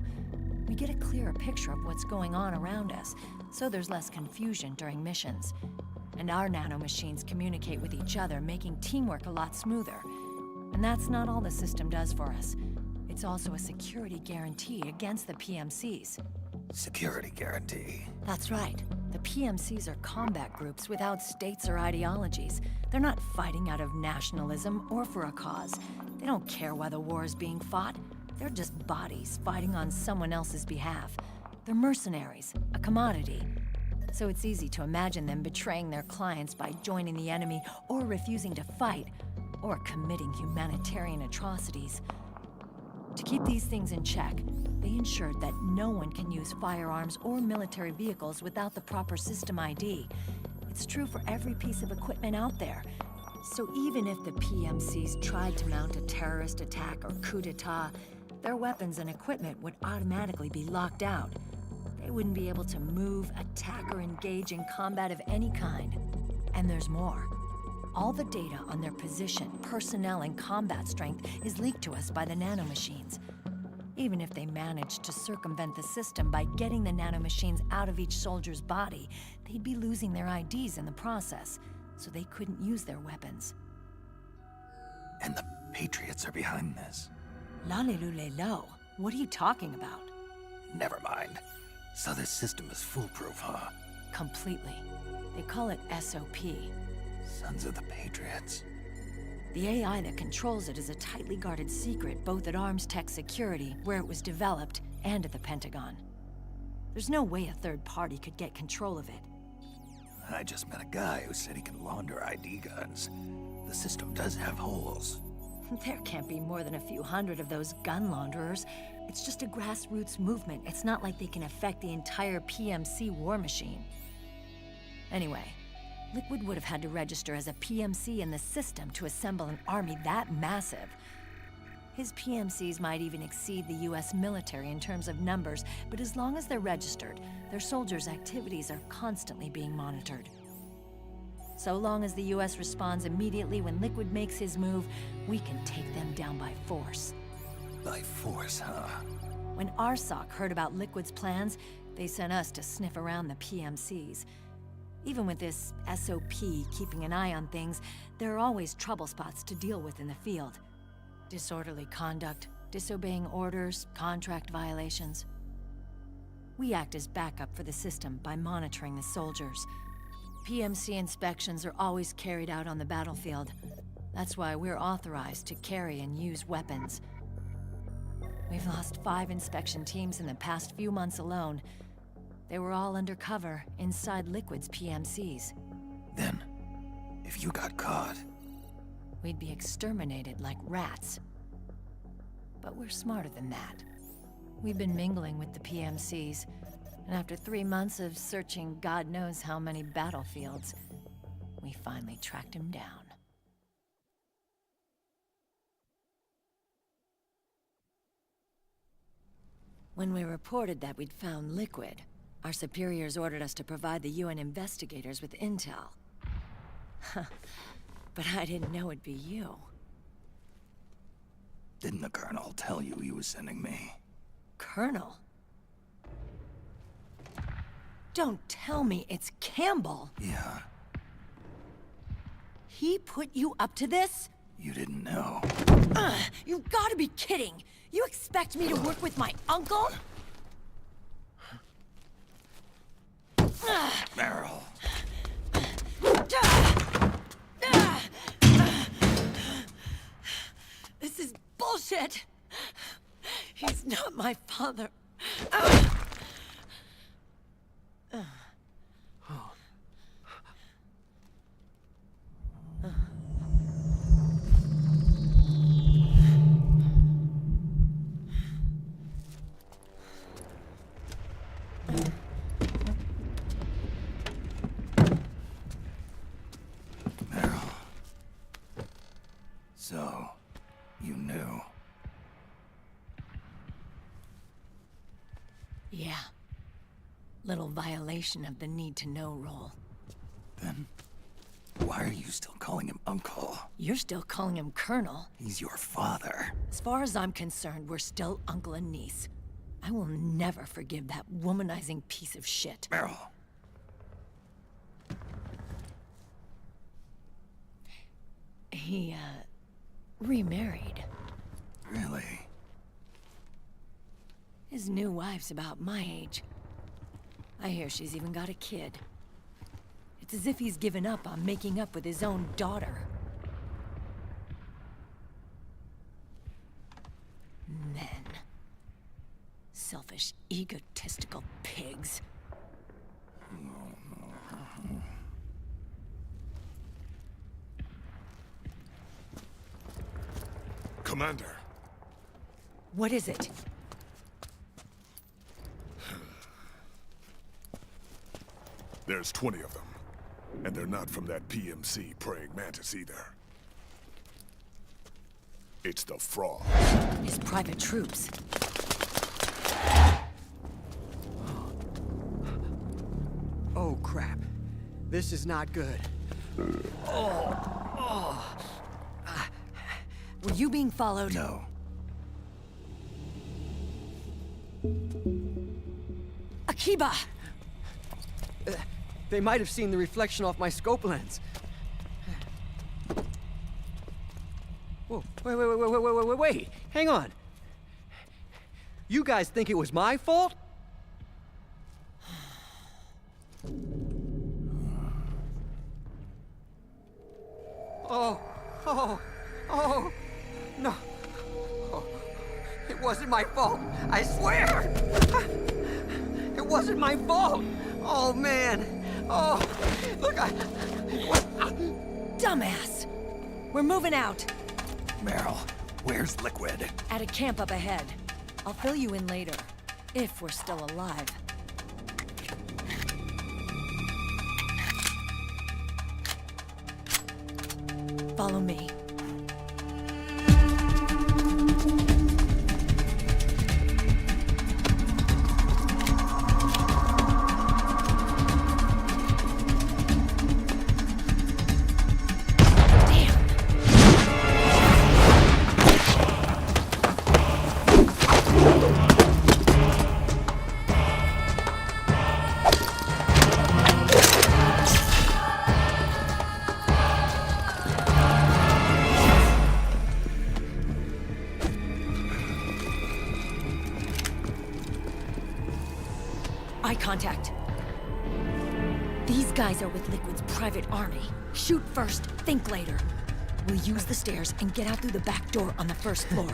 We get a clearer picture of what's going on around us, so there's less confusion during missions. And our nanomachines communicate with each other, making teamwork a lot smoother. And that's not all the system does for us. It's also a security guarantee against the PMCs. Security guarantee. That's right. The PMCs are combat groups without states or ideologies. They're not fighting out of nationalism or for a cause. They don't care why the war is being fought. They're just bodies fighting on someone else's behalf. They're mercenaries, a commodity. So it's easy to imagine them betraying their clients by joining the enemy or refusing to fight, or committing humanitarian atrocities. To keep these things in check, they ensured that no one can use firearms or military vehicles without the proper system ID. It's true for every piece of equipment out there. So even if the PMCs tried to mount a terrorist attack or coup d'etat, their weapons and equipment would automatically be locked out. They wouldn't be able to move, attack, or engage in combat of any kind. And there's more. All the data on their position, personnel, and combat strength is leaked to us by the nanomachines. Even if they managed to circumvent the system by getting the nanomachines out of each soldier's body, they'd be losing their IDs in the process, so they couldn't use their weapons. And the Patriots are behind this. Lalilulelo. What are you talking about? Never mind. So this system is foolproof, huh? Completely. They call it SOP. Sons of the Patriots. The AI that controls it is a tightly guarded secret, both at Arms Tech Security, where it was developed, and at the Pentagon. There's no way a third party could get control of it. I just met a guy who said he can launder ID guns. The system does have holes. There can't be more than a few hundred of those gun launderers. It's just a grassroots movement. It's not like they can affect the entire PMC war machine. Anyway, Liquid would have had to register as a PMC in the system to assemble an army that massive. His PMCs might even exceed the US military in terms of numbers, but as long as they're registered, their soldiers' activities are constantly being monitored. So long as the US responds immediately when Liquid makes his move, we can take them down by force. By force, huh? When RSOC heard about Liquid's plans, they sent us to sniff around the PMCs. Even with this SOP keeping an eye on things, there are always trouble spots to deal with in the field. Disorderly conduct, disobeying orders, contract violations. We act as backup for the system by monitoring the soldiers. PMC inspections are always carried out on the battlefield. That's why we're authorized to carry and use weapons. We've lost 5 inspection teams in the past few months alone. They were all undercover inside Liquid's PMCs. Then, if you got caught... we'd be exterminated like rats. But we're smarter than that. We've been mingling with the PMCs, and after 3 months of searching God knows how many battlefields, we finally tracked him down. When we reported that we'd found Liquid, our superiors ordered us to provide the UN investigators with intel. But I didn't know it'd be you. Didn't the Colonel tell you he was sending me? Colonel? Don't tell me it's Campbell! Yeah. He put you up to this? You didn't know. You've gotta be kidding! You expect me to work with my uncle? Meryl. This is bullshit! He's not my father. Meryl. So, you knew. Yeah. Little violation of the need-to-know rule. Then, why are you still calling him Uncle? You're still calling him Colonel. He's your father. As far as I'm concerned, we're still uncle and niece. I will never forgive that womanizing piece of shit. Meryl. He, remarried. Really? His new wife's about my age. I hear she's even got a kid. It's as if he's given up on making up with his own daughter. Men. Selfish, egotistical pigs. Commander. What is it? There's 20 of them. And they're not from that PMC praying mantis either. It's the Frog. His private troops. Oh, crap. This is not good. Were you being followed? No. Akiba! They might have seen the reflection off my scope lens. Whoa, wait. Hang on. You guys think it was my fault? Oh, no. Oh, it wasn't my fault, I swear! It wasn't my fault! Oh, man. Oh, look, Dumbass! We're moving out. Meryl, where's Liquid? At a camp up ahead. I'll fill you in later. If we're still alive. Follow me. Eye contact. These guys are with Liquid's private army. Shoot first, think later. We'll use the stairs and get out through the back door on the first floor.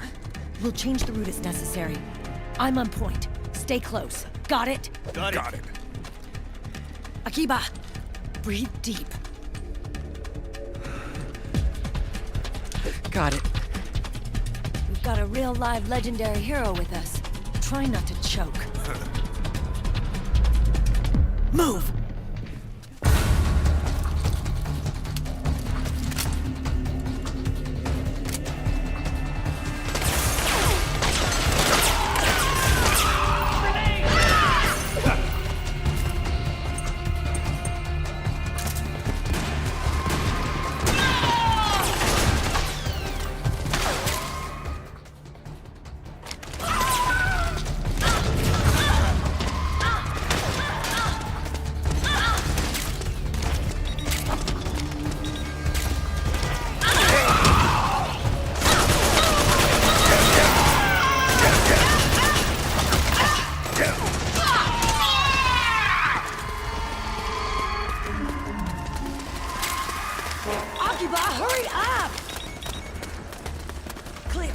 We'll change the route as necessary. I'm on point. Stay close. Got it? Got it. Akiba, breathe deep. got it. We've got a real live legendary hero with us. Try not to choke. Move! Hurry up! Clear.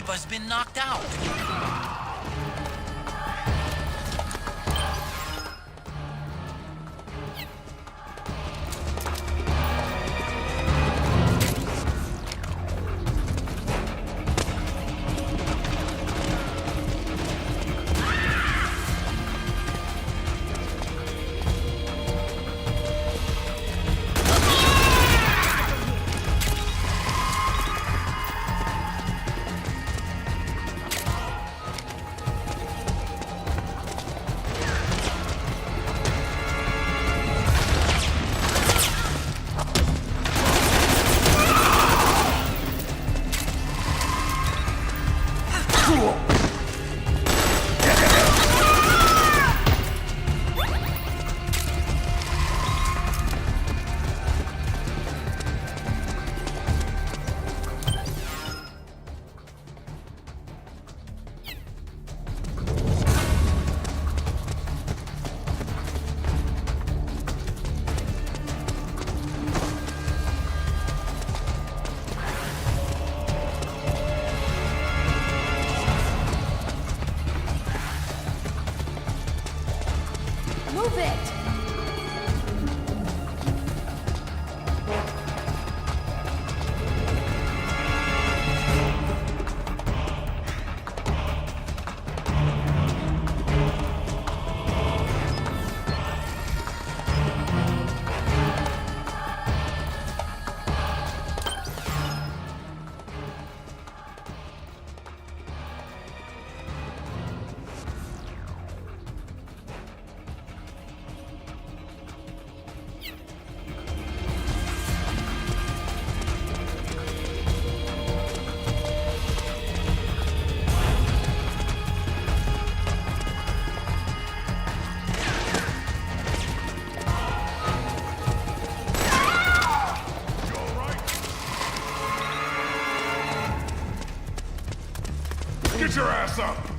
Reba's been knocked out. Move it! Get your ass up!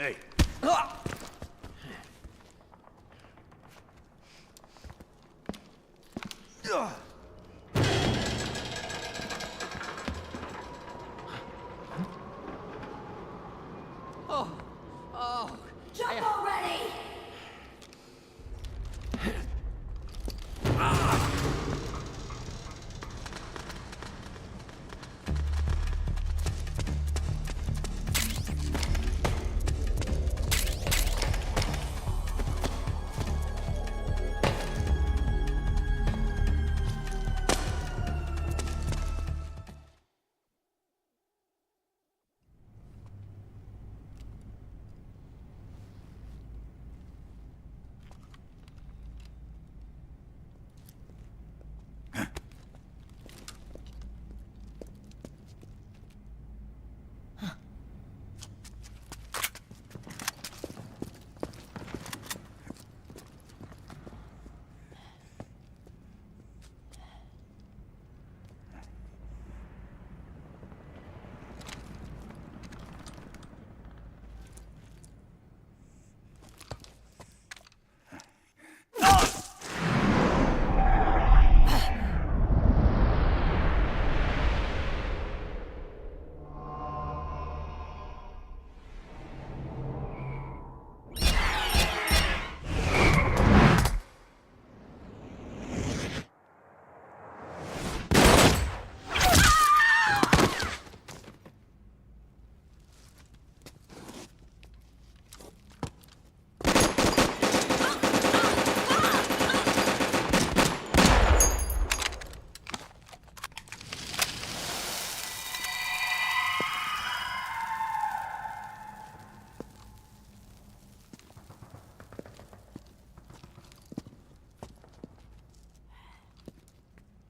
Hey. Jump already!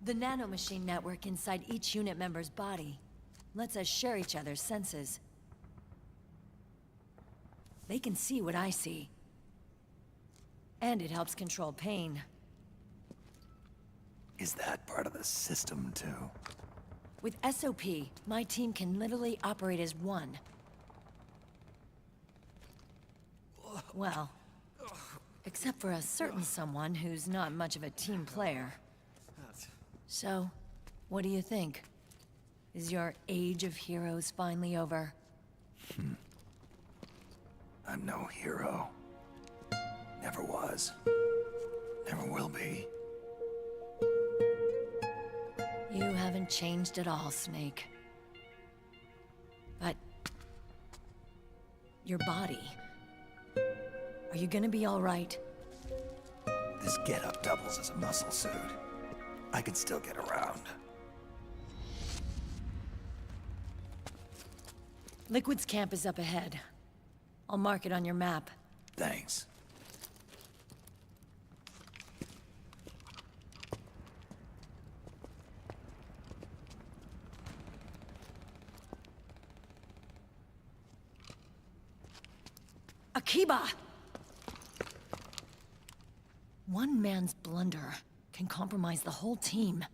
The nanomachine network inside each unit member's body lets us share each other's senses. They can see what I see. And it helps control pain. Is that part of the system, too? With SOP, my team can literally operate as one. Well, except for a certain someone who's not much of a team player. So, what do you think? Is your age of heroes finally over? I'm no hero. Never was. Never will be. You haven't changed at all, Snake. But... your body... are you gonna be all right? This getup doubles as a muscle suit. I can still get around. Liquid's camp is up ahead. I'll mark it on your map. Thanks. Akiba! One man's blunder can compromise the whole team.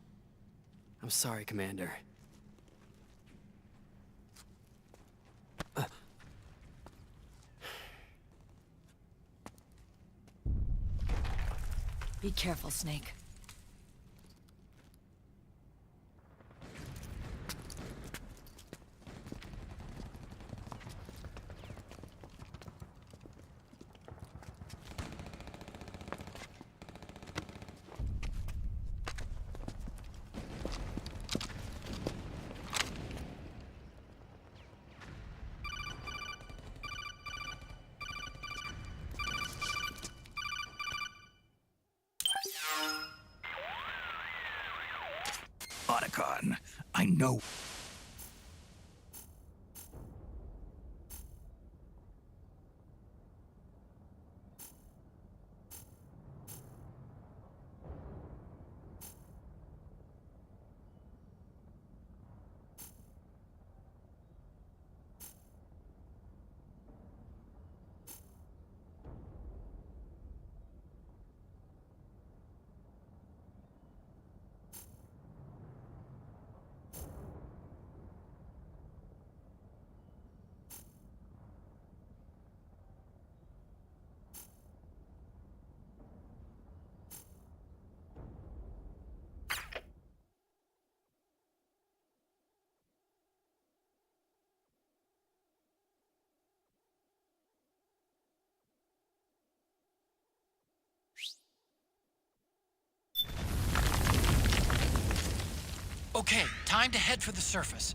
I'm sorry, Commander. Be careful, Snake. Otacon, I know. Okay, time to head for the surface.